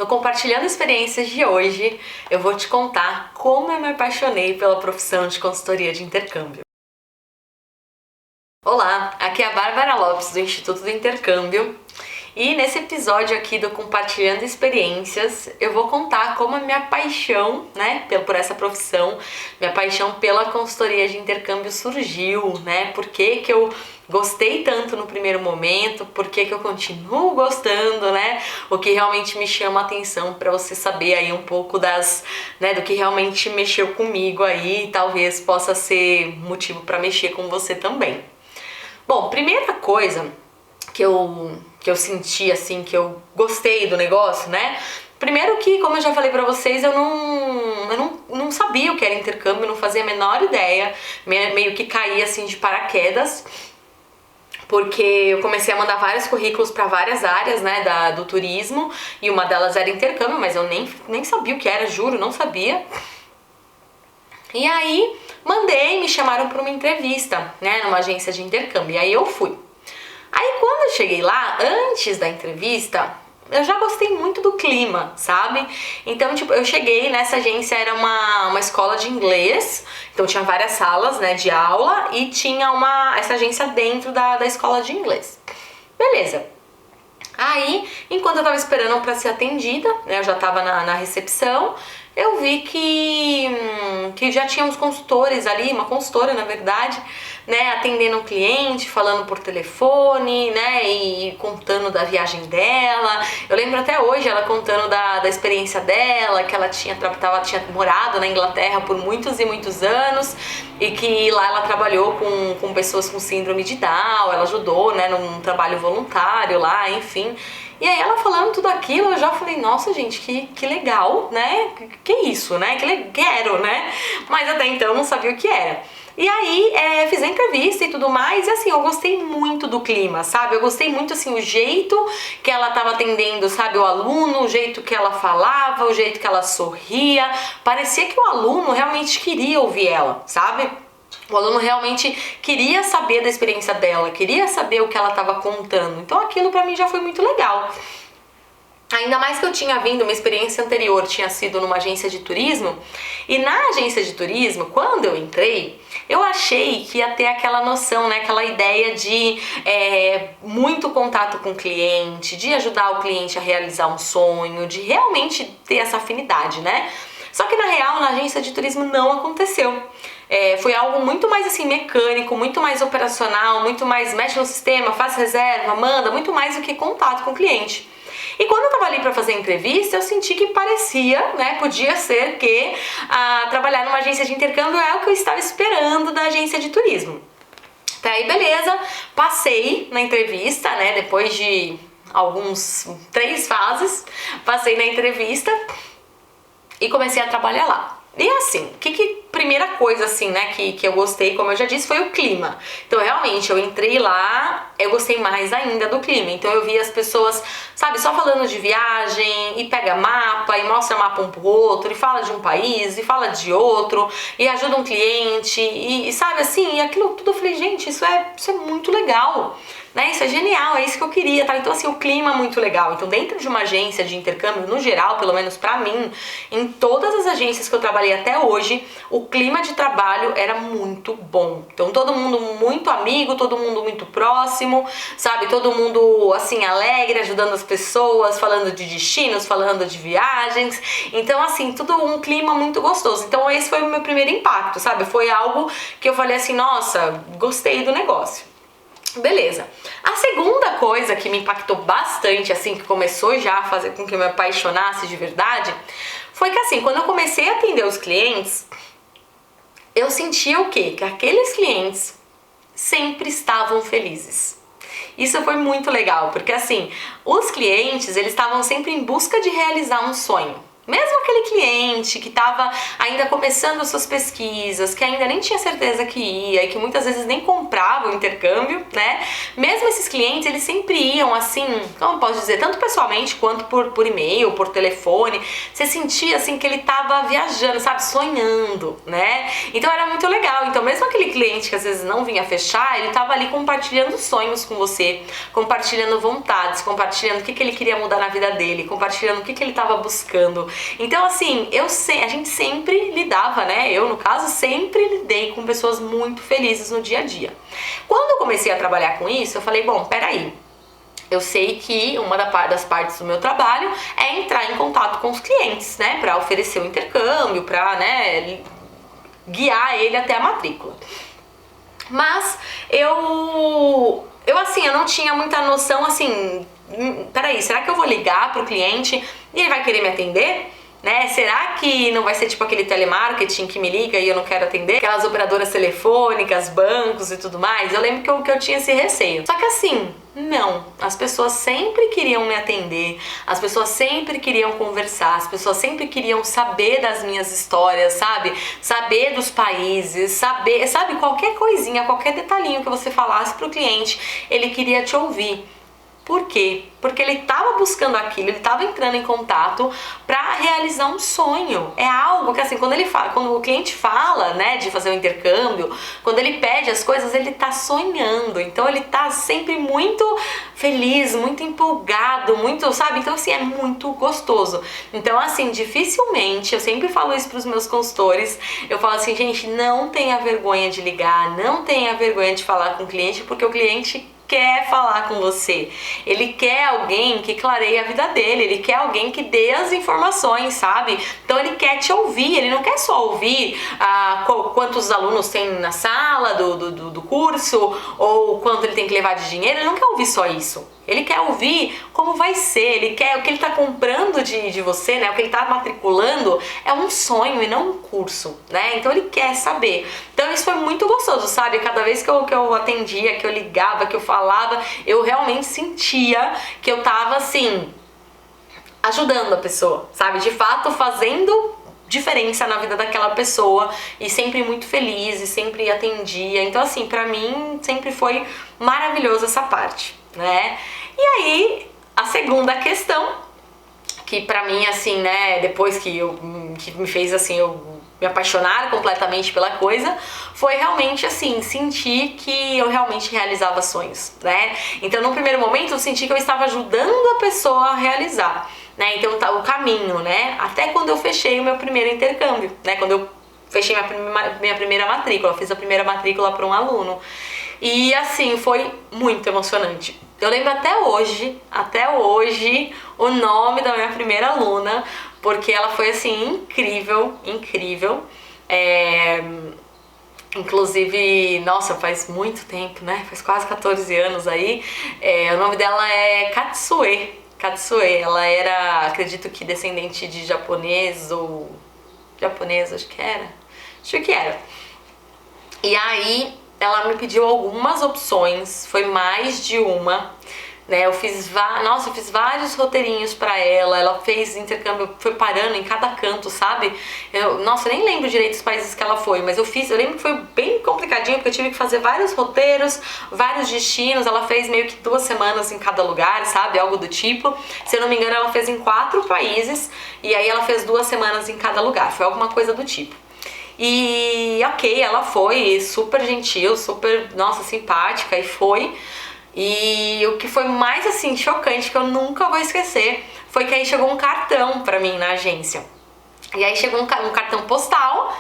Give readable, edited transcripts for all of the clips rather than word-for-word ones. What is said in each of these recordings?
No Compartilhando Experiências de hoje, eu vou te contar como eu me apaixonei pela profissão de consultoria de intercâmbio. Olá, aqui é a Bárbara Lopes do Instituto do Intercâmbio e nesse episódio aqui do Compartilhando Experiências eu vou contar como a minha paixão, por essa profissão, minha paixão pela consultoria de intercâmbio surgiu, por que eu gostei tanto no primeiro momento, por que eu continuo gostando, o que realmente me chama a atenção para você saber aí um pouco do que realmente mexeu comigo aí e talvez possa ser motivo para mexer com você também. Bom, primeira coisa que eu senti, assim, que eu gostei do negócio, Primeiro que, como eu já falei pra vocês, eu não sabia o que era intercâmbio, não fazia a menor ideia, meio que caía, assim, de paraquedas, porque eu comecei a mandar vários currículos para várias áreas, do turismo, e uma delas era intercâmbio, mas eu nem sabia o que era, juro, não sabia. E aí, me chamaram para uma entrevista, numa agência de intercâmbio, e aí eu fui. Aí quando eu cheguei lá, antes da entrevista, eu já gostei muito do clima, sabe? Então, eu cheguei nessa agência, era uma escola de inglês, então tinha várias salas, de aula, e tinha essa agência dentro da escola de inglês. Beleza. Aí, enquanto eu tava esperando para ser atendida, eu já tava na recepção, eu vi que já tinha uns consultores ali, uma consultora na verdade, atendendo um cliente, falando por telefone, e contando da viagem dela. Eu lembro até hoje ela contando da experiência dela, que ela tinha morado na Inglaterra por muitos e muitos anos e que lá ela trabalhou com pessoas com síndrome de Down, ela ajudou, num trabalho voluntário lá, enfim. E aí ela falando tudo aquilo, eu já falei, nossa gente, que legal, que isso, quero, Mas até então eu não sabia o que era. E aí fiz a entrevista e tudo mais, e assim, eu gostei muito do clima, sabe? Eu gostei muito, assim, o jeito que ela tava atendendo, sabe, o aluno, o jeito que ela falava, o jeito que ela sorria. Parecia que o aluno realmente queria ouvir ela, sabe? O aluno realmente queria saber da experiência dela, queria saber o que ela estava contando. Então aquilo pra mim já foi muito legal. Ainda mais que eu tinha vindo, uma experiência anterior tinha sido numa agência de turismo. E na agência de turismo, quando eu entrei, eu achei que ia ter aquela noção, aquela ideia de muito contato com o cliente, de ajudar o cliente a realizar um sonho, de realmente ter essa afinidade, Só que na real, na agência de turismo não aconteceu. Foi algo muito mais assim mecânico, muito mais operacional, muito mais mexe no sistema, faz reserva, manda, muito mais do que contato com o cliente. E quando eu tava ali pra fazer a entrevista, eu senti que parecia, podia ser que trabalhar numa agência de intercâmbio é o que eu estava esperando da agência de turismo. Tá aí, beleza, passei na entrevista, depois de 3 fases, passei na entrevista e comecei a trabalhar lá. E assim, primeira coisa assim, que eu gostei, como eu já disse, foi o clima. Então realmente, eu entrei lá, eu gostei mais ainda do clima. Então eu vi as pessoas, sabe, só falando de viagem, e pega mapa, e mostra mapa um pro outro, e fala de um país, e fala de outro, e ajuda um cliente, e sabe assim, e aquilo tudo eu falei, gente, isso é muito legal. Isso é genial, é isso que eu queria, tá? Então assim, o clima é muito legal. Então dentro de uma agência de intercâmbio, no geral, pelo menos pra mim, em todas as agências que eu trabalhei até hoje, o clima de trabalho era muito bom. Então todo mundo muito amigo, todo mundo muito próximo, sabe? Todo mundo assim, alegre, ajudando as pessoas, falando de destinos, falando de viagens. Então assim, tudo um clima muito gostoso. Então esse foi o meu primeiro impacto, sabe? Foi algo que eu falei assim, nossa, gostei do negócio. Beleza. A segunda coisa que me impactou bastante, assim, que começou já a fazer com que eu me apaixonasse de verdade, foi que assim, quando eu comecei a atender os clientes, eu sentia o quê? Que aqueles clientes sempre estavam felizes. Isso foi muito legal, porque assim, os clientes, eles estavam sempre em busca de realizar um sonho. Mesmo aquele cliente que estava ainda começando as suas pesquisas, que ainda nem tinha certeza que ia e que muitas vezes nem comprava o intercâmbio, né? Mesmo esses clientes, eles sempre iam assim, como eu posso dizer, tanto pessoalmente quanto por e-mail, por telefone. Você sentia assim que ele estava viajando, sabe? Sonhando, né? Então era muito legal. Então mesmo aquele cliente que às vezes não vinha fechar, ele estava ali compartilhando sonhos com você, compartilhando vontades, compartilhando o que ele queria mudar na vida dele, compartilhando o que ele estava buscando. Então assim, a gente sempre lidava, né? Eu, no caso, sempre lidei com pessoas muito felizes no dia a dia. Quando eu comecei a trabalhar com isso, eu falei, bom, peraí, eu sei que uma das partes do meu trabalho é entrar em contato com os clientes, né? Pra oferecer o intercâmbio, pra, né, guiar ele até a matrícula. Mas eu não tinha muita noção, assim, peraí, será que eu vou ligar pro cliente e ele vai querer me atender? Né? Será que não vai ser tipo aquele telemarketing que me liga e eu não quero atender? Aquelas operadoras telefônicas, bancos e tudo mais? Eu lembro que eu tinha esse receio. Só que assim, não. As pessoas sempre queriam me atender, as pessoas sempre queriam conversar, as pessoas sempre queriam saber das minhas histórias, sabe? Saber dos países, sabe, qualquer coisinha, qualquer detalhinho que você falasse pro cliente, ele queria te ouvir. Por quê? Porque ele estava buscando aquilo, ele estava entrando em contato para realizar um sonho. É algo que assim, quando o cliente fala, né, de fazer o intercâmbio, quando ele pede as coisas, ele está sonhando. Então ele está sempre muito feliz, muito empolgado, muito, sabe? Então assim, é muito gostoso. Então assim, dificilmente, eu sempre falo isso para os meus consultores, eu falo assim, gente, não tenha vergonha de ligar, não tenha vergonha de falar com o cliente, porque o cliente quer falar com você, ele quer alguém que clareie a vida dele, ele quer alguém que dê as informações, sabe? Então ele quer te ouvir, ele não quer só ouvir quantos alunos tem na sala do curso ou quanto ele tem que levar de dinheiro, ele não quer ouvir só isso. Ele quer ouvir como vai ser, ele quer o que ele está comprando de você, né? O que ele está matriculando é um sonho e não um curso, né? Então ele quer saber. Então isso foi muito gostoso, sabe? Cada vez que eu atendia, que eu ligava, que eu falava, eu realmente sentia que eu tava assim, ajudando a pessoa, sabe? De fato fazendo diferença na vida daquela pessoa e sempre muito feliz e sempre atendia. Então assim, pra mim sempre foi maravilhoso essa parte, né? E aí, a segunda questão, que pra mim assim, né, depois que me fez assim, eu me apaixonar completamente pela coisa, foi realmente assim, sentir que eu realmente realizava sonhos, né? Então, num primeiro momento, eu senti que eu estava ajudando a pessoa a realizar, né? Então, tá o caminho, né? Até quando eu fechei o meu primeiro intercâmbio, né? Quando eu fechei minha primeira matrícula, eu fiz a primeira matrícula para um aluno. E assim, foi muito emocionante. Eu lembro até hoje, o nome da minha primeira aluna, porque ela foi assim, incrível. Inclusive, nossa, faz muito tempo, né? Faz quase 14 anos aí. O nome dela é Katsue. Ela era, acredito que descendente de japonês ou... japonês, acho que era. E aí, ela me pediu algumas opções, foi mais de uma, né? Eu fiz vários roteirinhos pra ela fez intercâmbio, foi parando em cada canto, sabe? Eu nem lembro direito os países que ela foi, mas eu lembro que foi bem complicadinho, porque eu tive que fazer vários roteiros, vários destinos, ela fez meio que 2 semanas em cada lugar, sabe? Algo do tipo. Se eu não me engano, ela fez em 4 países, e aí ela fez 2 semanas em cada lugar, foi alguma coisa do tipo. E ok, ela foi super gentil, super, nossa, simpática, e foi. E o que foi mais assim chocante, que eu nunca vou esquecer, foi que aí chegou um cartão pra mim na agência. E aí chegou um cartão postal.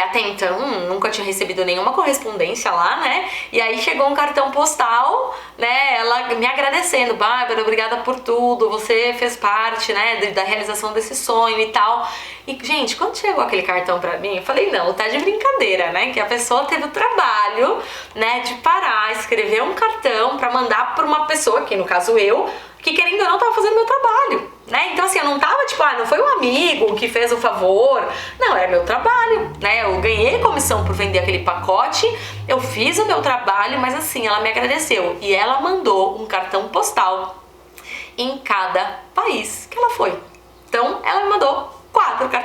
Até então nunca tinha recebido nenhuma correspondência lá, né? E aí chegou um cartão postal, né? Ela me agradecendo, Bárbara, obrigada por tudo, você fez parte, né, da realização desse sonho e tal. E, gente, quando chegou aquele cartão pra mim, eu falei, não, tá de brincadeira, né? Que a pessoa teve o trabalho, né, de parar, escrever um cartão pra mandar pra uma pessoa, que no caso eu, que querendo ou não tava fazendo meu trabalho, né? Então assim, eu não tava tipo, não foi um amigo que fez o favor, não, era meu trabalho, né? Eu ganhei comissão por vender aquele pacote, eu fiz o meu trabalho, mas assim, ela me agradeceu e ela mandou um cartão postal em cada país que ela foi. Então, ela me mandou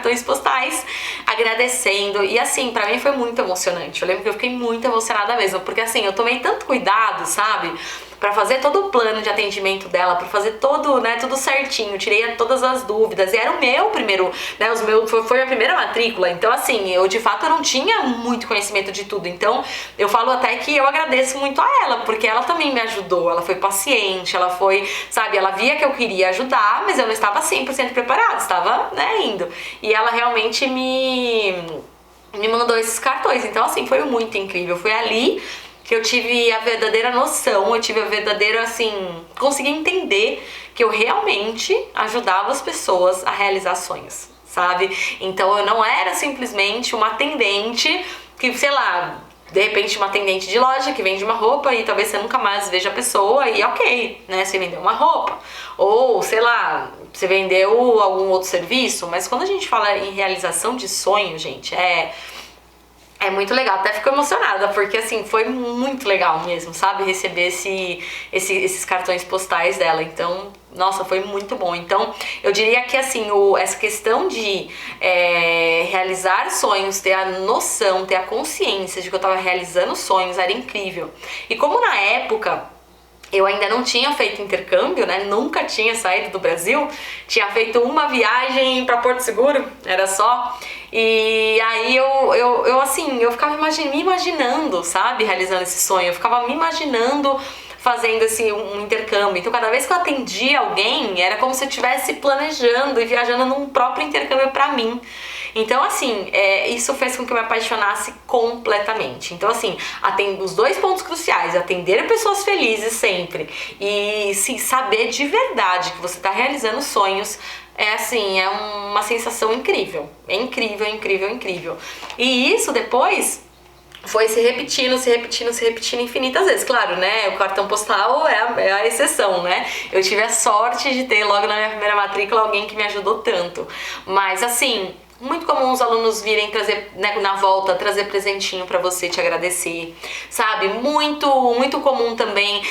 cartões postais agradecendo. E assim, pra mim foi muito emocionante. Eu lembro que eu fiquei muito emocionada mesmo, porque assim, eu tomei tanto cuidado, sabe? Pra fazer todo o plano de atendimento dela, pra fazer todo, né, tudo certinho, tirei todas as dúvidas, e era o meu primeiro, né, foi a primeira matrícula, então assim, eu de fato não tinha muito conhecimento de tudo, então eu falo até que eu agradeço muito a ela, porque ela também me ajudou, ela foi paciente, ela foi, sabe, ela via que eu queria ajudar, mas eu não estava 100% preparada, estava, né, indo, e ela realmente me mandou esses cartões, então assim, foi muito incrível, foi ali que eu tive a verdadeira noção, eu tive a verdadeira, assim, consegui entender que eu realmente ajudava as pessoas a realizar sonhos, sabe? Então eu não era simplesmente uma atendente que, sei lá, de repente uma atendente de loja que vende uma roupa e talvez você nunca mais veja a pessoa e ok, né? Você vendeu uma roupa. Ou, sei lá, você vendeu algum outro serviço, mas quando a gente fala em realização de sonho, gente, é muito legal, até fico emocionada, porque assim, foi muito legal mesmo, sabe? Receber esses cartões postais dela, então, nossa, foi muito bom. Então, eu diria que assim, essa questão de realizar sonhos, ter a noção, ter a consciência de que eu tava realizando sonhos, era incrível. E como na época eu ainda não tinha feito intercâmbio, né? Nunca tinha saído do Brasil. Tinha feito uma viagem para Porto Seguro, era só. E aí eu ficava me imaginando, sabe? Realizando esse sonho. Eu ficava me imaginando fazendo um intercâmbio. Então cada vez que eu atendia alguém, era como se eu estivesse planejando e viajando num próprio intercâmbio para mim. Então, assim, isso fez com que eu me apaixonasse completamente. Então, assim, os dois pontos cruciais, atender pessoas felizes sempre e, sim, saber de verdade que você está realizando sonhos, é uma sensação incrível. É incrível, incrível, incrível. E isso depois foi se repetindo infinitas vezes. Claro, né, o cartão postal é a exceção, né? Eu tive a sorte de ter logo na minha primeira matrícula alguém que me ajudou tanto. Mas, assim, muito comum os alunos virem trazer, né, na volta, trazer presentinho pra você te agradecer, sabe? Muito, muito comum também,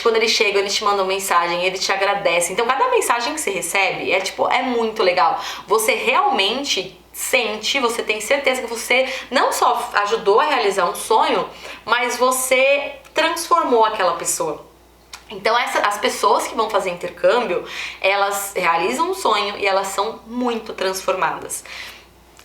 quando eles chegam, eles te mandam mensagem, eles te agradecem. Então, cada mensagem que você recebe é muito legal. Você realmente sente, você tem certeza que você não só ajudou a realizar um sonho, mas você transformou aquela pessoa. Então as pessoas que vão fazer intercâmbio, elas realizam um sonho e elas são muito transformadas.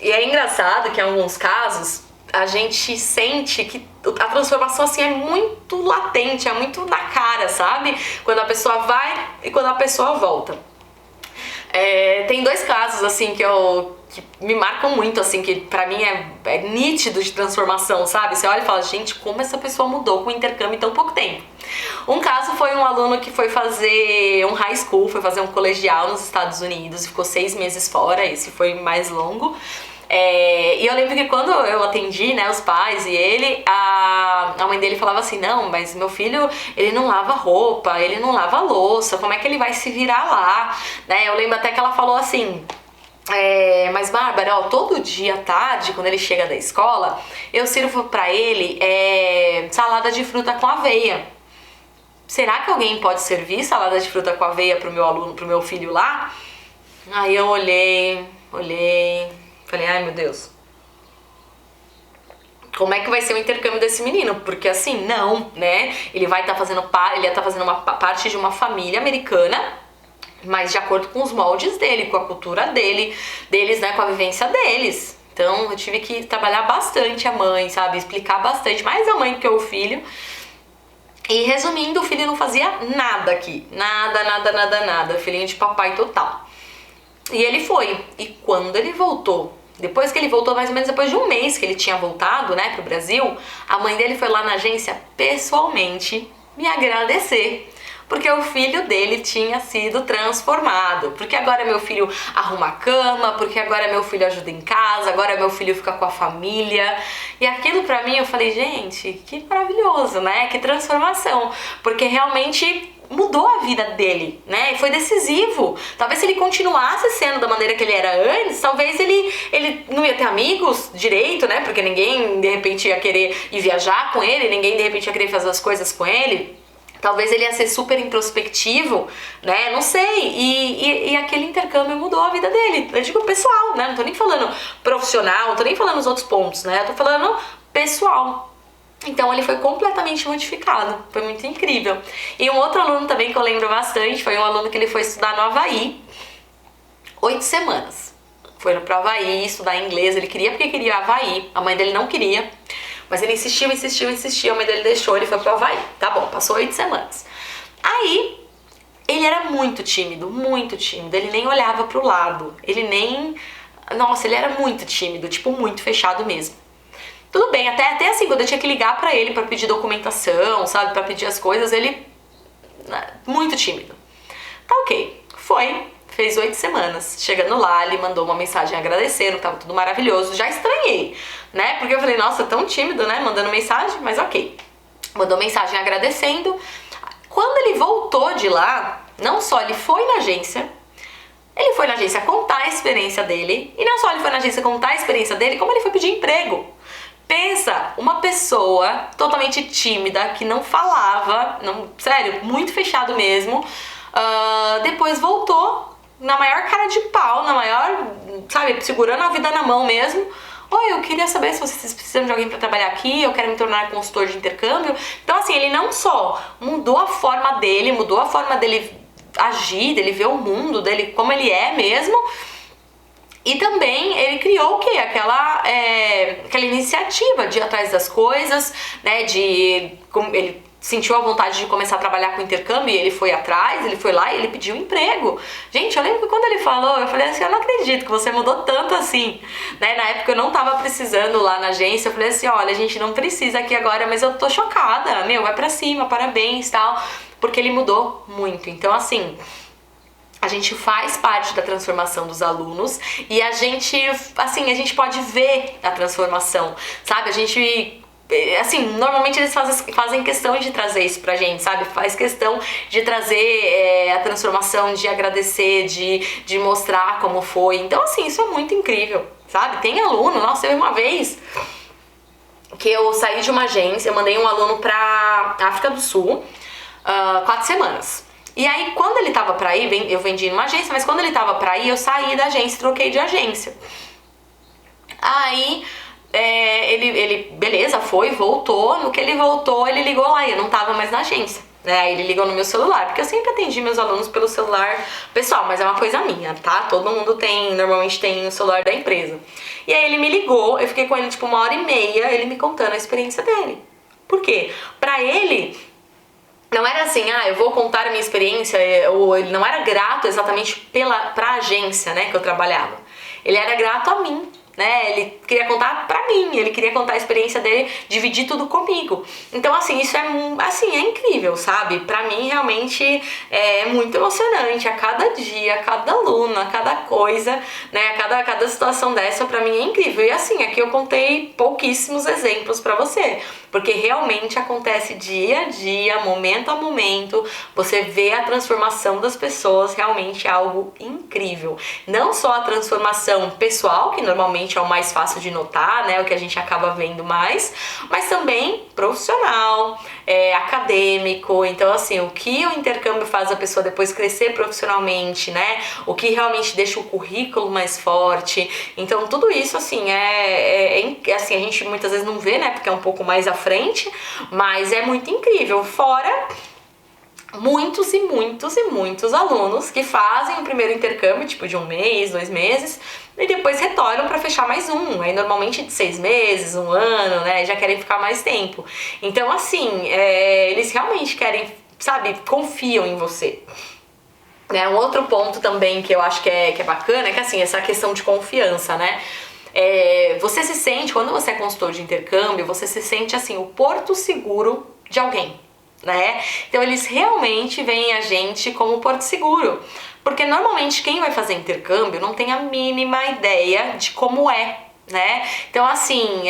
E é engraçado que em alguns casos a gente sente que a transformação assim é muito latente, é muito na cara, sabe? Quando a pessoa vai e quando a pessoa volta. Tem dois casos assim que me marcam muito, assim, que pra mim é nítido de transformação, sabe? Você olha e fala, gente, como essa pessoa mudou com o intercâmbio em tão pouco tempo. Um caso foi um aluno que foi fazer um high school, foi fazer um colegial nos Estados Unidos, ficou 6 meses fora, esse foi mais longo. E eu lembro que quando eu atendi, né, os pais e ele, a mãe dele falava assim, não, mas meu filho, ele não lava roupa, ele não lava louça, como é que ele vai se virar lá? Né? Eu lembro até que ela falou assim, mas Bárbara, todo dia à tarde, quando ele chega da escola, eu sirvo pra ele salada de fruta com aveia. Será que alguém pode servir salada de fruta com aveia pro meu aluno, pro meu filho lá? Aí eu olhei, falei, ai meu Deus, como é que vai ser o intercâmbio desse menino? Porque assim, não, né? Ele vai estar fazendo uma parte de uma família americana, mas de acordo com os moldes dele, com a cultura deles, né, com a vivência deles. Então eu tive que trabalhar bastante a mãe, sabe, explicar bastante, mais a mãe do que o filho. E resumindo, o filho não fazia nada aqui, nada, filhinho de papai total. E ele foi, e quando ele voltou, depois que ele voltou, mais ou menos depois de um mês que ele tinha voltado, né, pro Brasil, a mãe dele foi lá na agência pessoalmente me agradecer. Porque o filho dele tinha sido transformado. Porque agora meu filho arruma a cama, porque agora meu filho ajuda em casa, agora meu filho fica com a família. E aquilo pra mim, eu falei, gente, que maravilhoso, né? Que transformação. Porque realmente mudou a vida dele, né? E foi decisivo. Talvez se ele continuasse sendo da maneira que ele era antes, talvez ele não ia ter amigos direito, né? Porque ninguém, de repente, ia querer ir viajar com ele, ninguém, de repente, ia querer fazer as coisas com ele. Talvez ele ia ser super introspectivo, né? Não sei. E aquele intercâmbio mudou a vida dele. Eu digo pessoal, né? Não tô nem falando profissional, não tô nem falando os outros pontos, né? Eu tô falando pessoal. Então ele foi completamente modificado. Foi muito incrível. E um outro aluno também que eu lembro bastante foi um aluno que ele foi estudar no Havaí 8 semanas. Foi pro Havaí estudar inglês. Ele queria porque queria Havaí. A mãe dele não queria. Mas ele insistiu, a mãe dele deixou, ele foi pro Havaí. Tá bom, passou 8 semanas. Aí, ele era muito tímido, ele nem olhava pro lado, Nossa, ele era muito tímido, tipo, muito fechado mesmo. Tudo bem, até assim, quando eu tinha que ligar pra ele pra pedir documentação, sabe, pra pedir as coisas, ele... muito tímido. Tá ok, fez 8 semanas. Chegando lá, ele mandou uma mensagem agradecendo, tava tudo maravilhoso. Já estranhei, né? Porque eu falei, nossa, tão tímido, né? Mandando mensagem, mas ok. Mandou mensagem agradecendo. Quando ele voltou de lá, não só ele foi na agência contar a experiência dele. E não só ele foi na agência contar a experiência dele, como ele foi pedir emprego. Pensa, uma pessoa totalmente tímida, que não falava, sério, muito fechado mesmo. Depois voltou na maior cara de pau, sabe, segurando a vida na mão mesmo. Oi, eu queria saber se vocês precisam de alguém para trabalhar aqui, eu quero me tornar consultor de intercâmbio. Então assim, ele não só mudou a forma dele agir, dele ver o mundo, dele como ele é mesmo, e também ele criou o quê? Aquela iniciativa de ir atrás das coisas, né, ele sentiu a vontade de começar a trabalhar com intercâmbio e ele foi atrás, ele foi lá e ele pediu emprego. Gente, eu lembro que quando ele falou, eu falei assim, eu não acredito que você mudou tanto assim, né? Na época eu não tava precisando lá na agência, eu falei assim, olha, a gente não precisa aqui agora, mas eu tô chocada, vai pra cima, parabéns, tal, porque ele mudou muito. Então, assim, a gente faz parte da transformação dos alunos e a gente pode ver a transformação, sabe? Assim, normalmente eles fazem questão de trazer isso pra gente, sabe? Faz questão de trazer a transformação, de agradecer, de mostrar como foi. Então, assim, isso é muito incrível, sabe? Tem aluno, nossa, eu uma vez que eu saí de uma agência, eu mandei um aluno pra África do Sul, 4 semanas. E aí, quando ele tava pra ir, eu vendi numa agência, mas quando ele tava pra ir, eu saí da agência, troquei de agência. Aí... ele beleza, voltou. No que ele voltou, ele ligou lá e eu não tava mais na agência, né? Aí ele ligou no meu celular, porque eu sempre atendi meus alunos pelo celular pessoal, mas é uma coisa minha, tá? Todo mundo normalmente tem o celular da empresa. E aí ele me ligou, eu fiquei com ele tipo 1h30, ele me contando a experiência dele. Por quê? Pra ele, não era assim, eu vou contar a minha experiência, ou ele não era grato exatamente pra agência, né, que eu trabalhava. Ele era grato a mim, né? Ele queria contar pra mim, ele queria contar a experiência dele, dividir tudo comigo. Então, assim, isso é incrível, sabe? Pra mim, realmente, é muito emocionante. A cada dia, a cada aluno, a cada coisa, né? A cada situação dessa, pra mim, é incrível. E, assim, aqui eu contei pouquíssimos exemplos pra você, porque realmente acontece dia a dia, momento a momento, você vê a transformação das pessoas, realmente é algo incrível. Não só a transformação pessoal, que normalmente é o mais fácil de notar, né, o que a gente acaba vendo mais, mas também profissional, acadêmico. Então, assim, o que o intercâmbio faz a pessoa depois crescer profissionalmente, né, o que realmente deixa o currículo mais forte. Então, tudo isso, assim, assim, a gente muitas vezes não vê, né, porque é um pouco mais à frente, mas é muito incrível. Fora muitos e muitos e muitos alunos que fazem o primeiro intercâmbio, tipo de 1 mês, 2 meses, e depois retornam para fechar mais um. Aí normalmente de 6 meses, 1 ano, né? Já querem ficar mais tempo. Então, assim, eles realmente querem, sabe, confiam em você. Um outro ponto também que eu acho que é bacana é que, assim, essa questão de confiança, né? Você se sente, quando você é consultor de intercâmbio, você se sente, assim, o porto seguro de alguém, né? Então eles realmente veem a gente como porto seguro, porque normalmente quem vai fazer intercâmbio não tem a mínima ideia de como é, né? Então, assim,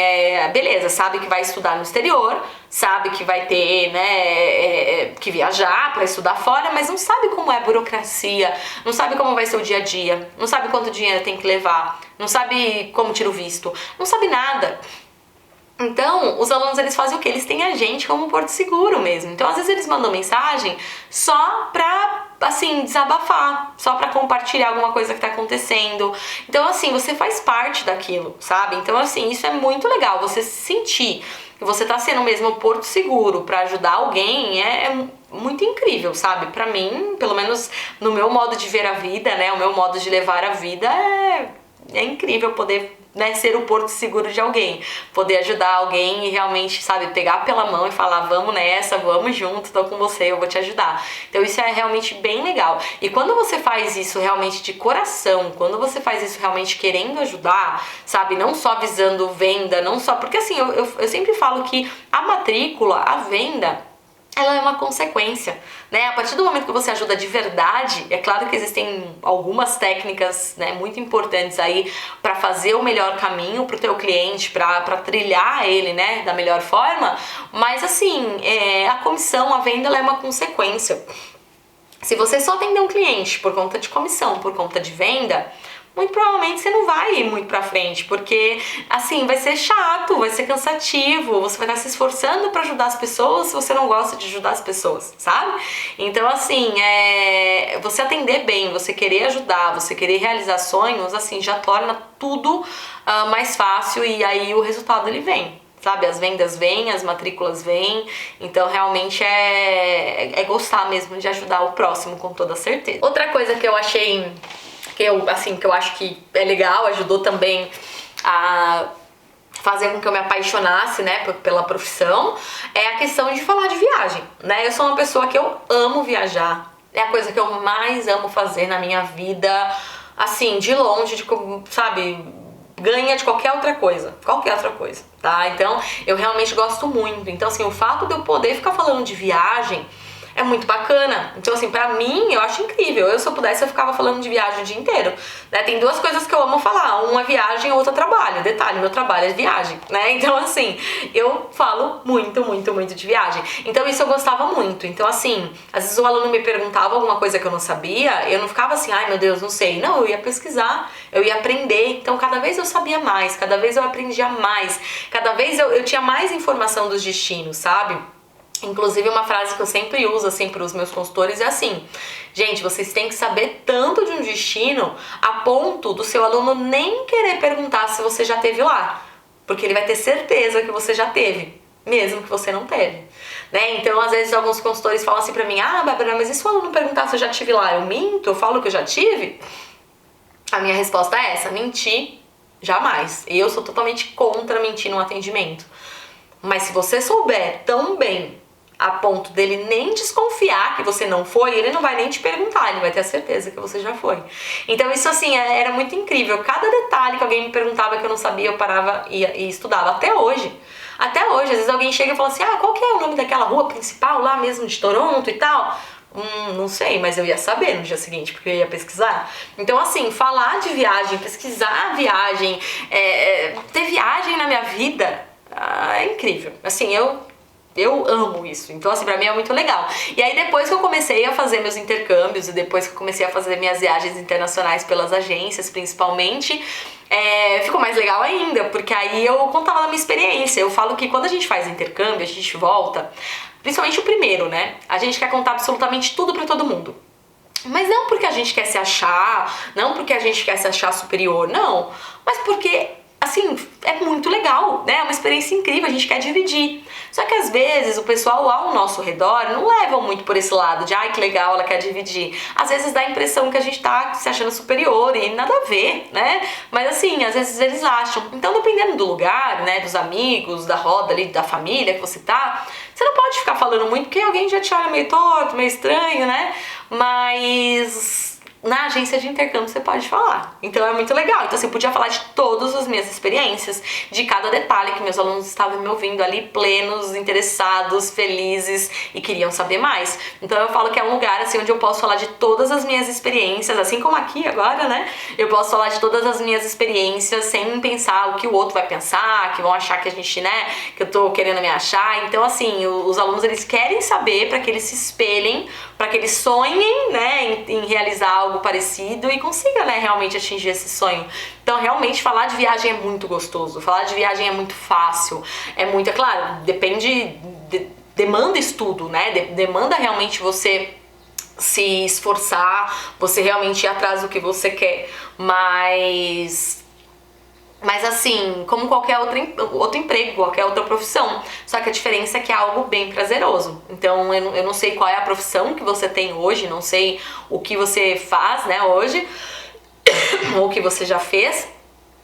beleza, sabe que vai estudar no exterior, sabe que vai ter, né, que viajar para estudar fora, mas não sabe como é a burocracia, não sabe como vai ser o dia a dia, não sabe quanto dinheiro tem que levar, não sabe como tira o visto, não sabe nada. Então, os alunos, eles fazem o quê? Eles têm a gente como um porto seguro mesmo. Então, às vezes eles mandam mensagem só pra, assim, desabafar, só pra compartilhar alguma coisa que tá acontecendo. Então, assim, você faz parte daquilo, sabe? Então, assim, isso é muito legal, você se sentir que você tá sendo mesmo um porto seguro pra ajudar alguém, é muito incrível, sabe? Pra mim, pelo menos no meu modo de ver a vida, né, o meu modo de levar a vida, é incrível poder, né, ser o porto seguro de alguém, poder ajudar alguém e realmente, sabe, pegar pela mão e falar, vamos nessa, vamos junto, tô com você, eu vou te ajudar. Então isso é realmente bem legal. E quando você faz isso realmente de coração, quando você faz isso realmente querendo ajudar, sabe, não só visando venda, não só, porque assim, eu sempre falo que a matrícula, a venda, ela é uma consequência, né? A partir do momento que você ajuda de verdade, é claro que existem algumas técnicas, né, muito importantes aí para fazer o melhor caminho para o teu cliente, para trilhar ele, né, da melhor forma, mas assim, a comissão, a venda, ela é uma consequência. Se você só atender um cliente por conta de comissão, por conta de venda, muito provavelmente você não vai ir muito pra frente, porque assim, vai ser chato, vai ser cansativo, você vai estar se esforçando pra ajudar as pessoas se você não gosta de ajudar as pessoas, sabe? Então assim, você atender bem, você querer ajudar, você querer realizar sonhos, assim, já torna tudo mais fácil e aí o resultado ele vem. Sabe, as vendas vêm, as matrículas vêm, então realmente é gostar mesmo de ajudar o próximo com toda certeza. Outra coisa que eu achei, que eu acho que é legal, ajudou também a fazer com que eu me apaixonasse, né, pela profissão, é a questão de falar de viagem, né? Eu sou uma pessoa que eu amo viajar, é a coisa que eu mais amo fazer na minha vida, assim, de longe, sabe, ganha de qualquer outra coisa, tá? Então, eu realmente gosto muito. Então, assim, o fato de eu poder ficar falando de viagem é muito bacana. Então, assim, pra mim, eu acho incrível. Se eu pudesse, eu ficava falando de viagem o dia inteiro, né? Tem duas coisas que eu amo falar. Uma é viagem, a outra é trabalho. Detalhe, meu trabalho é viagem, né? Então, assim, eu falo muito, muito, muito de viagem. Então, isso eu gostava muito. Então, assim, às vezes o aluno me perguntava alguma coisa que eu não sabia, eu não ficava assim, ai, meu Deus, não sei. Não, eu ia pesquisar, eu ia aprender. Então, cada vez eu sabia mais, cada vez eu aprendia mais, cada vez eu tinha mais informação dos destinos, sabe? Inclusive, uma frase que eu sempre uso, assim, para os meus consultores é assim: gente, vocês têm que saber tanto de um destino a ponto do seu aluno nem querer perguntar se você já teve lá, porque ele vai ter certeza que você já teve, mesmo que você não teve, né? Então, às vezes, alguns consultores falam assim pra mim, Bárbara, mas e se o aluno perguntar se eu já tive lá? Eu minto? Eu falo que eu já tive? A minha resposta é essa: mentir, jamais. Eu sou totalmente contra mentir no atendimento. Mas se você souber tão bem a ponto dele nem desconfiar que você não foi, ele não vai nem te perguntar, ele vai ter a certeza que você já foi. Então isso, assim, era muito incrível. Cada detalhe que alguém me perguntava que eu não sabia, eu parava e estudava. Até hoje, às vezes alguém chega e fala assim, qual que é o nome daquela rua principal lá mesmo de Toronto e tal? Não sei, mas eu ia saber no dia seguinte, porque eu ia pesquisar. Então, assim, falar de viagem, pesquisar a viagem, ter viagem na minha vida, é incrível. Assim, eu amo isso, então assim, pra mim é muito legal. E aí depois que eu comecei a fazer meus intercâmbios e depois que eu comecei a fazer minhas viagens internacionais pelas agências, principalmente, ficou mais legal ainda, porque aí eu contava da minha experiência. Eu falo que quando a gente faz intercâmbio, a gente volta, principalmente o primeiro, né? A gente quer contar absolutamente tudo pra todo mundo. Mas não porque a gente quer se achar, não porque a gente quer se achar superior, não. Mas porque, assim, é muito legal, né? É uma experiência incrível, a gente quer dividir. Só que às vezes o pessoal ao nosso redor não leva muito por esse lado de, que legal, ela quer dividir. Às vezes dá a impressão que a gente tá se achando superior e nada a ver, né? Mas assim, às vezes eles acham. Então, dependendo do lugar, né, dos amigos, da roda ali, da família que você tá, você não pode ficar falando muito porque alguém já te olha meio torto, meio estranho, né? Mas na agência de intercâmbio você pode falar. Então é muito legal. Então assim, eu podia falar de todas as minhas experiências, de cada detalhe que meus alunos estavam me ouvindo ali, plenos, interessados, felizes e queriam saber mais. Então eu falo que é um lugar assim onde eu posso falar de todas as minhas experiências, assim como aqui agora, né? Eu posso falar de todas as minhas experiências sem pensar o que o outro vai pensar, que vão achar que a gente, né, que eu tô querendo me achar. Então assim, os alunos, eles querem saber para que eles se espelhem, para que eles sonhem, né, em realizar algo parecido e consiga, né, realmente atingir esse sonho. Então, realmente, falar de viagem é muito gostoso, falar de viagem é muito fácil, é claro, demanda estudo, né, demanda realmente você se esforçar, você realmente ir atrás do que você quer, mas assim, como qualquer outro emprego, qualquer outra profissão. Só que a diferença é que é algo bem prazeroso. Então eu não sei qual é a profissão que você tem hoje, não sei o que você faz, né, hoje, ou o que você já fez,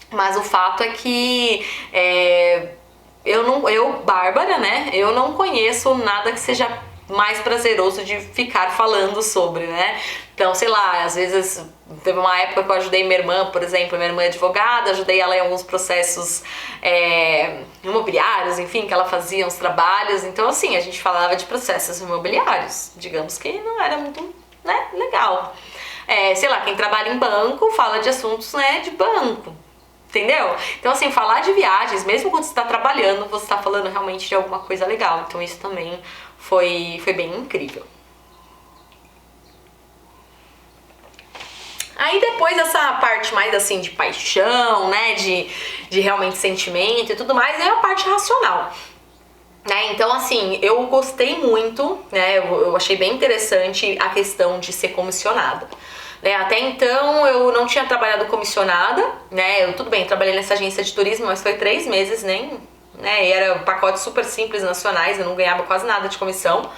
mas o fato é que Bárbara, né, eu não conheço nada que seja mais prazeroso de ficar falando sobre, né? Então, sei lá, às vezes teve uma época que eu ajudei minha irmã, por exemplo, minha irmã é advogada, ajudei ela em alguns processos imobiliários, enfim, que ela fazia uns trabalhos. Então, assim, a gente falava de processos imobiliários, digamos que não era muito, né, legal. Sei lá, quem trabalha em banco fala de assuntos, né, de banco. Entendeu? Então, assim, falar de viagens, mesmo quando você está trabalhando, você está falando realmente de alguma coisa legal. Então, isso também foi bem incrível. Aí, depois dessa parte mais, assim, de paixão, né, de realmente sentimento e tudo mais, é a parte racional. Né? Então, assim, eu gostei muito, né, eu achei bem interessante a questão de ser comissionada. Né, até então eu não tinha trabalhado comissionada, né? Tudo bem, trabalhei nessa agência de turismo, mas foi 3 meses, nem, né? E era pacotes super simples nacionais, eu não ganhava quase nada de comissão.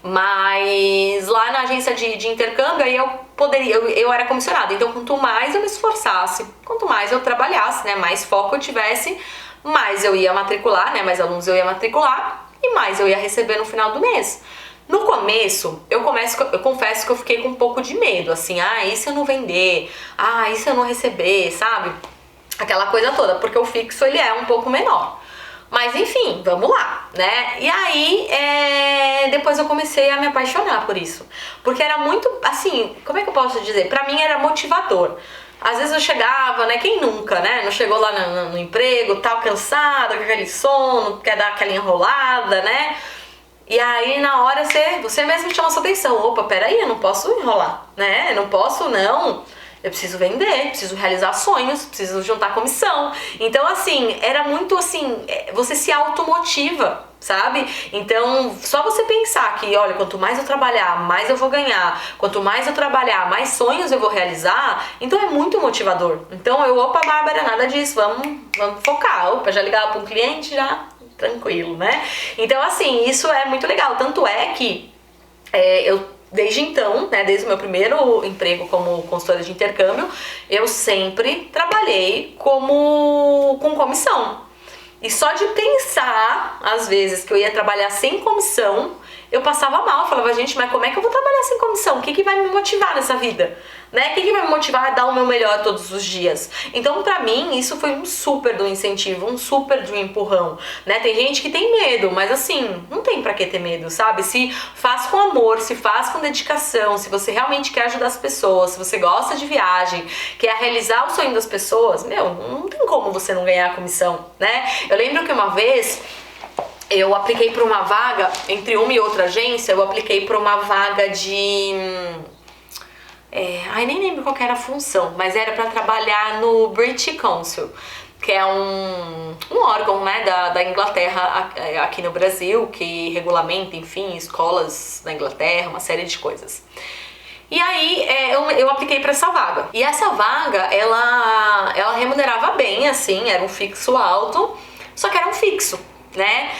Mas lá na agência de intercâmbio, aí eu era comissionada. Então, quanto mais eu me esforçasse, quanto mais eu trabalhasse, né? Mais foco eu tivesse, mais eu ia matricular, né? Mais alunos eu ia matricular e mais eu ia receber no final do mês. No começo, eu confesso que eu fiquei com um pouco de medo, assim, e se eu não vender? E se eu não receber, sabe? Aquela coisa toda, porque o fixo, ele é um pouco menor. Mas, enfim, vamos lá, né? E aí, depois eu comecei a me apaixonar por isso. Porque era muito, assim, como é que eu posso dizer? Pra mim era motivador. Às vezes eu chegava, né? Quem nunca, né? Não chegou lá no emprego, tal, cansada, com aquele sono, quer dar aquela enrolada, né? E aí, na hora, você mesmo chama sua atenção. Opa, peraí, eu não posso enrolar, né? Eu não posso, não. Eu preciso vender, preciso realizar sonhos, preciso juntar comissão. Então, assim, era muito assim, você se automotiva, sabe? Então, só você pensar que, olha, quanto mais eu trabalhar, mais eu vou ganhar. Quanto mais eu trabalhar, mais sonhos eu vou realizar. Então, é muito motivador. Então, opa, Bárbara, nada disso, vamos focar. Opa, já ligava para um cliente, já... tranquilo, né? Então, assim, isso é muito legal. Tanto é que eu, desde então, né, desde o meu primeiro emprego como consultora de intercâmbio, eu sempre trabalhei com comissão. E só de pensar, às vezes, que eu ia trabalhar sem comissão, eu passava mal. Eu falava, gente, mas como é que eu vou trabalhar sem comissão? O que vai me motivar nessa vida? Né? O que vai me motivar a dar o meu melhor todos os dias? Então, pra mim, isso foi um super do incentivo, um super do empurrão, né? Tem gente que tem medo, mas assim, não tem pra que ter medo, sabe? Se faz com amor, se faz com dedicação, se você realmente quer ajudar as pessoas, se você gosta de viagem, quer realizar o sonho das pessoas, não tem como você não ganhar a comissão, né? Eu lembro que uma vez... eu apliquei para uma vaga, entre uma e outra agência, eu apliquei para uma vaga de... nem lembro qual que era a função, mas era para trabalhar no British Council, que é um órgão, né, da Inglaterra aqui no Brasil, que regulamenta, enfim, escolas da Inglaterra, uma série de coisas. E aí eu apliquei para essa vaga. E essa vaga, ela remunerava bem, assim, era um fixo alto, só que era um fixo. Né?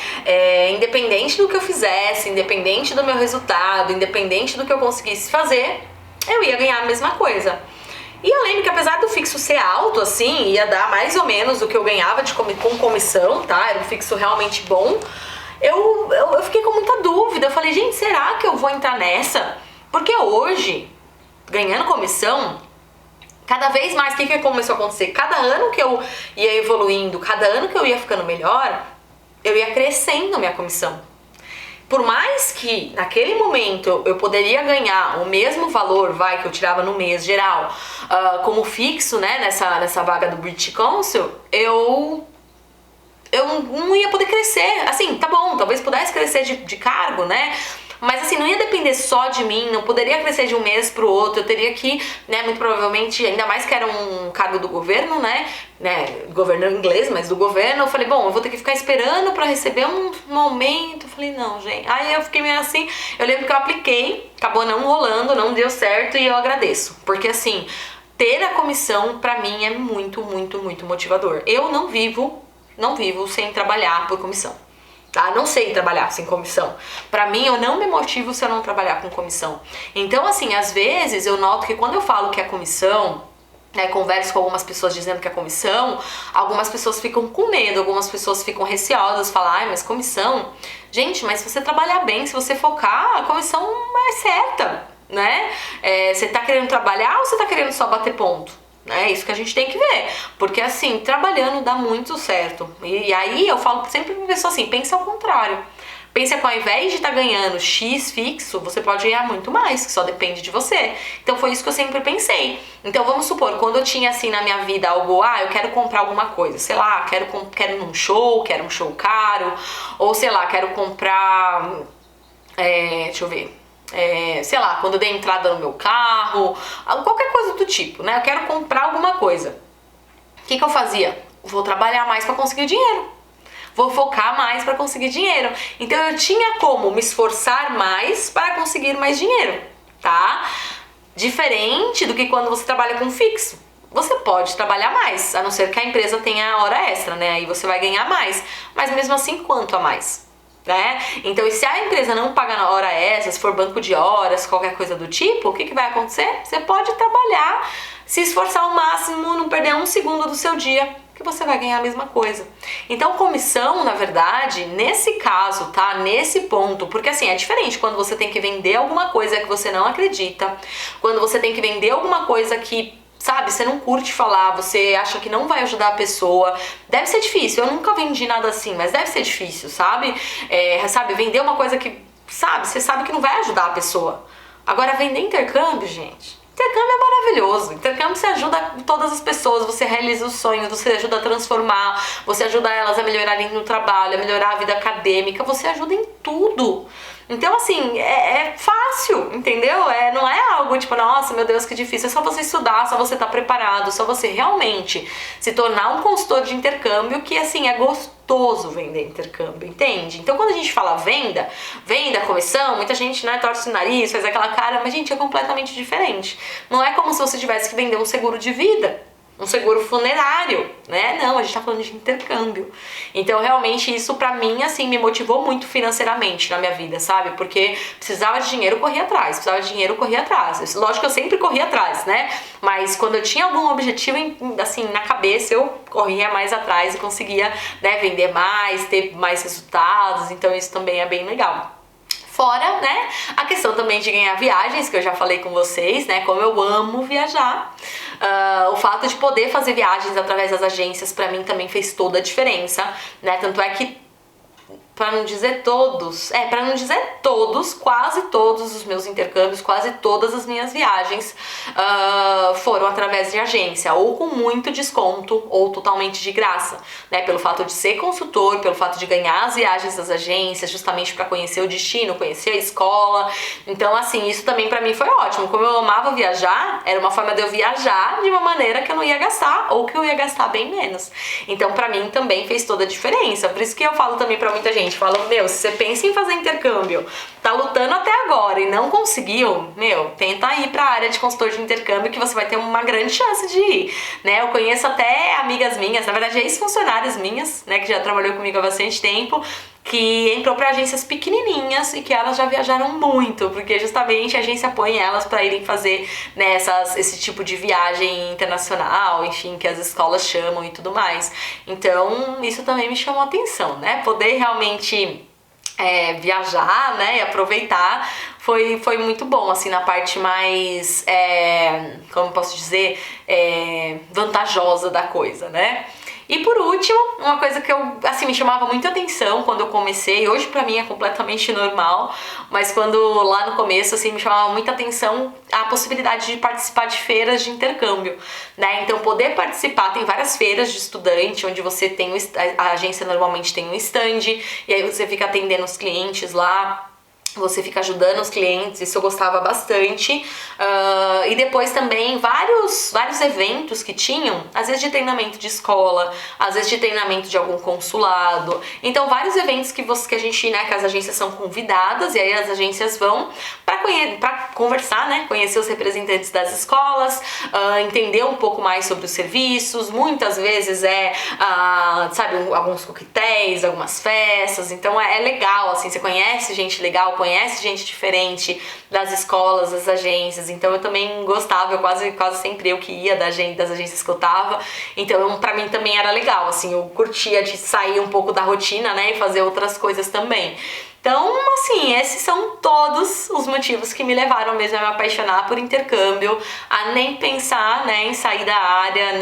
Independente do que eu fizesse, independente do meu resultado, independente do que eu conseguisse fazer, eu ia ganhar a mesma coisa. E eu lembro que apesar do fixo ser alto, assim, ia dar mais ou menos do que eu ganhava com comissão, tá? Era um fixo realmente bom. Eu fiquei com muita dúvida. Eu falei, gente, será que eu vou entrar nessa? Porque hoje, ganhando comissão, cada vez mais, o que começou a acontecer? Cada ano que eu ia evoluindo, cada ano que eu ia ficando melhor, eu ia crescendo a minha comissão. Por mais que naquele momento eu poderia ganhar o mesmo valor, que eu tirava no mês geral, como fixo, né, nessa vaga do British Council, eu não ia poder crescer. Assim, tá bom, talvez pudesse crescer de cargo, né? mas assim, não ia depender só de mim, não poderia crescer de um mês pro outro, eu teria que, né, muito provavelmente, ainda mais que era um cargo do governo, né, governo inglês, mas do governo, eu falei, bom, eu vou ter que ficar esperando pra receber um aumento. Eu falei, não, gente. Aí eu fiquei meio assim, eu lembro que eu apliquei, acabou não rolando, não deu certo e eu agradeço, porque assim, ter a comissão pra mim é muito, muito, muito motivador. Eu não vivo sem trabalhar por comissão. Tá? Não sei trabalhar sem comissão. Pra mim, eu não me motivo se eu não trabalhar com comissão. Então, assim, às vezes eu noto que quando eu falo que é comissão, converso com algumas pessoas dizendo que é comissão, algumas pessoas ficam com medo, algumas pessoas ficam receosas, falam, ai, mas comissão? Gente, mas se você trabalhar bem, se você focar, a comissão é certa, né? Você tá querendo trabalhar ou você tá querendo só bater ponto? É isso que a gente tem que ver, porque assim, trabalhando dá muito certo. E aí eu falo sempre pra pessoa assim, pensa ao contrário. Pensa que ao invés de estar ganhando X fixo, você pode ganhar muito mais, que só depende de você. Então foi isso que eu sempre pensei. Então vamos supor, quando eu tinha assim na minha vida algo, eu quero comprar alguma coisa, sei lá, quero ir num show, quero um show caro, ou sei lá, quero comprar, deixa eu ver, sei lá, quando eu dei entrada no meu carro, qualquer coisa do tipo, né? Eu quero comprar alguma coisa. O que eu fazia? Vou trabalhar mais para conseguir dinheiro. Vou focar mais para conseguir dinheiro. Então eu tinha como me esforçar mais para conseguir mais dinheiro, tá? Diferente do que quando você trabalha com fixo. Você pode trabalhar mais, a não ser que a empresa tenha hora extra, né? Aí você vai ganhar mais. Mas mesmo assim, quanto a mais? Né? Então, e se a empresa não paga na hora extra, se for banco de horas, qualquer coisa do tipo, o que vai acontecer? Você pode trabalhar, se esforçar ao máximo, não perder um segundo do seu dia, que você vai ganhar a mesma coisa. Então, comissão, na verdade, nesse caso, tá? Nesse ponto, porque assim, é diferente quando você tem que vender alguma coisa que você não acredita, quando você tem que vender alguma coisa que, sabe, você não curte falar, você acha que não vai ajudar a pessoa. Deve ser difícil, eu nunca vendi nada assim, mas deve ser difícil, sabe? Sabe, vender uma coisa que, sabe, você sabe que não vai ajudar a pessoa. Agora, vender intercâmbio, gente, intercâmbio é maravilhoso. Intercâmbio você ajuda todas as pessoas, você realiza os sonhos, você ajuda a transformar, você ajuda elas a melhorarem no trabalho, a melhorar a vida acadêmica, você ajuda em tudo. Então, assim, é fácil, entendeu? Não é algo tipo, nossa, meu Deus, que difícil. É só você estudar, só você estar preparado, só você realmente se tornar um consultor de intercâmbio que, assim, é gostoso vender intercâmbio, entende? Então, quando a gente fala venda, comissão, muita gente, né, torce o nariz, faz aquela cara, mas, gente, é completamente diferente. Não é como se você tivesse que vender um seguro de vida, um seguro funerário, né? Não, a gente tá falando de intercâmbio. Então, realmente, isso pra mim, assim, me motivou muito financeiramente na minha vida, sabe? Porque precisava de dinheiro, eu corria atrás. Lógico que eu sempre corria atrás, né? Mas quando eu tinha algum objetivo, assim, na cabeça, eu corria mais atrás e conseguia, né, vender mais, ter mais resultados. Então, isso também é bem legal. Fora, né, a questão também de ganhar viagens, que eu já falei com vocês, né, como eu amo viajar. O fato de poder fazer viagens através das agências, pra mim, também fez toda a diferença, né, tanto é que, para não dizer todos, quase todos os meus intercâmbios, quase todas as minhas viagens foram através de agência, ou com muito desconto, ou totalmente de graça, né? Pelo fato de ser consultor, pelo fato de ganhar as viagens das agências, justamente para conhecer o destino, conhecer a escola. Então, assim, isso também para mim foi ótimo. Como eu amava viajar, era uma forma de eu viajar de uma maneira que eu não ia gastar, ou que eu ia gastar bem menos. Então, para mim também fez toda a diferença. Por isso que eu falo também para muita gente, falo, se você pensa em fazer intercâmbio, tá lutando até agora e não conseguiu, tenta ir pra área de consultor de intercâmbio que você vai ter uma grande chance de ir, né? Eu conheço até amigas minhas, na verdade ex-funcionárias minhas, né, que já trabalhou comigo há bastante tempo, que entrou para agências pequenininhas e que elas já viajaram muito, porque justamente a agência põe elas para irem fazer, né, esse tipo de viagem internacional, enfim, que as escolas chamam e tudo mais. Então, isso também me chamou a atenção, né? Poder realmente viajar, né, e aproveitar foi muito bom, assim, na parte mais, como posso dizer, vantajosa da coisa, né? E por último, uma coisa que me chamava muita atenção quando eu comecei, hoje pra mim é completamente normal, mas quando lá no começo, assim, me chamava muita atenção a possibilidade de participar de feiras de intercâmbio, né? Então poder participar, tem várias feiras de estudante, onde você tem, a agência normalmente tem um stand, e aí você fica atendendo os clientes lá. você fica ajudando os clientes, isso eu gostava bastante. E depois também vários eventos que tinham, às vezes de treinamento de escola, às vezes de treinamento de algum consulado. Então vários eventos que a gente, né, que as agências são convidadas, e aí as agências vão para conversar, né, conhecer os representantes das escolas, entender um pouco mais sobre os serviços. Muitas vezes sabe, alguns coquetéis, algumas festas. Então é legal, assim, você conhece gente legal, conhece gente diferente das escolas, das agências. Então eu também gostava, eu quase sempre eu que ia das agências que eu tava. Então pra mim também era legal, assim, eu curtia de sair um pouco da rotina, né, e fazer outras coisas também. Então, assim, esses são todos os motivos que me levaram mesmo a me apaixonar por intercâmbio, a nem pensar, né, em sair da área,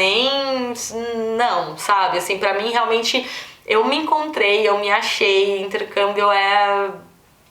não, sabe? Assim, pra mim realmente eu me encontrei, eu me achei, intercâmbio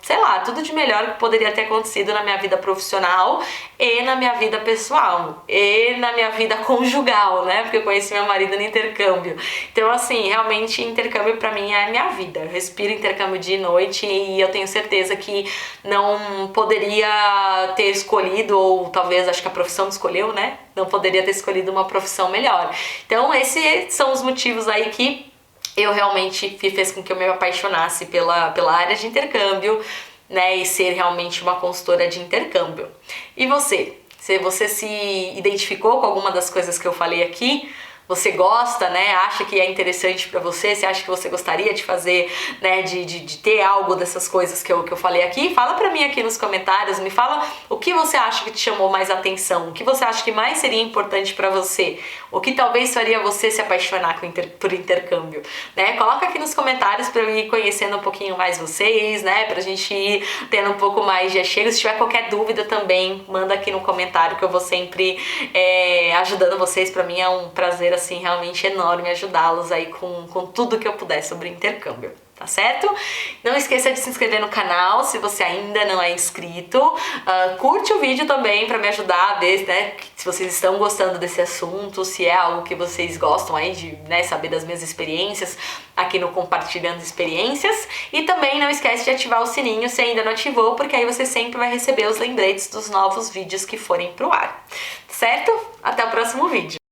sei lá, tudo de melhor que poderia ter acontecido na minha vida profissional e na minha vida pessoal e na minha vida conjugal, né? Porque eu conheci meu marido no intercâmbio. Então, assim, realmente intercâmbio pra mim é a minha vida. Eu respiro intercâmbio dia e noite e eu tenho certeza que não poderia ter escolhido, ou talvez acho que a profissão escolheu, né? Não poderia ter escolhido uma profissão melhor. Então, esses são os motivos aí que eu realmente fez com que eu me apaixonasse pela área de intercâmbio, né, e ser realmente uma consultora de intercâmbio. E você? Se você se identificou com alguma das coisas que eu falei aqui, você gosta, né, acha que é interessante pra você, acha que você gostaria de fazer, né, de ter algo dessas coisas que eu falei aqui, fala pra mim aqui nos comentários, me fala o que você acha que te chamou mais atenção, o que você acha que mais seria importante pra você, o que talvez faria você se apaixonar por intercâmbio, né, coloca aqui nos comentários pra eu ir conhecendo um pouquinho mais vocês, né, pra gente ir tendo um pouco mais de achego. Se tiver qualquer dúvida também, manda aqui no comentário que eu vou sempre ajudando vocês. Pra mim é um prazer, assim, realmente enorme ajudá-los aí com tudo que eu puder sobre intercâmbio, tá certo? Não esqueça de se inscrever no canal se você ainda não é inscrito. Curte o vídeo também pra me ajudar a ver, né, se vocês estão gostando desse assunto, se é algo que vocês gostam aí de, né, saber das minhas experiências aqui no Compartilhando Experiências. E também não esquece de ativar o sininho se ainda não ativou, porque aí você sempre vai receber os lembretes dos novos vídeos que forem pro ar, certo? Até o próximo vídeo!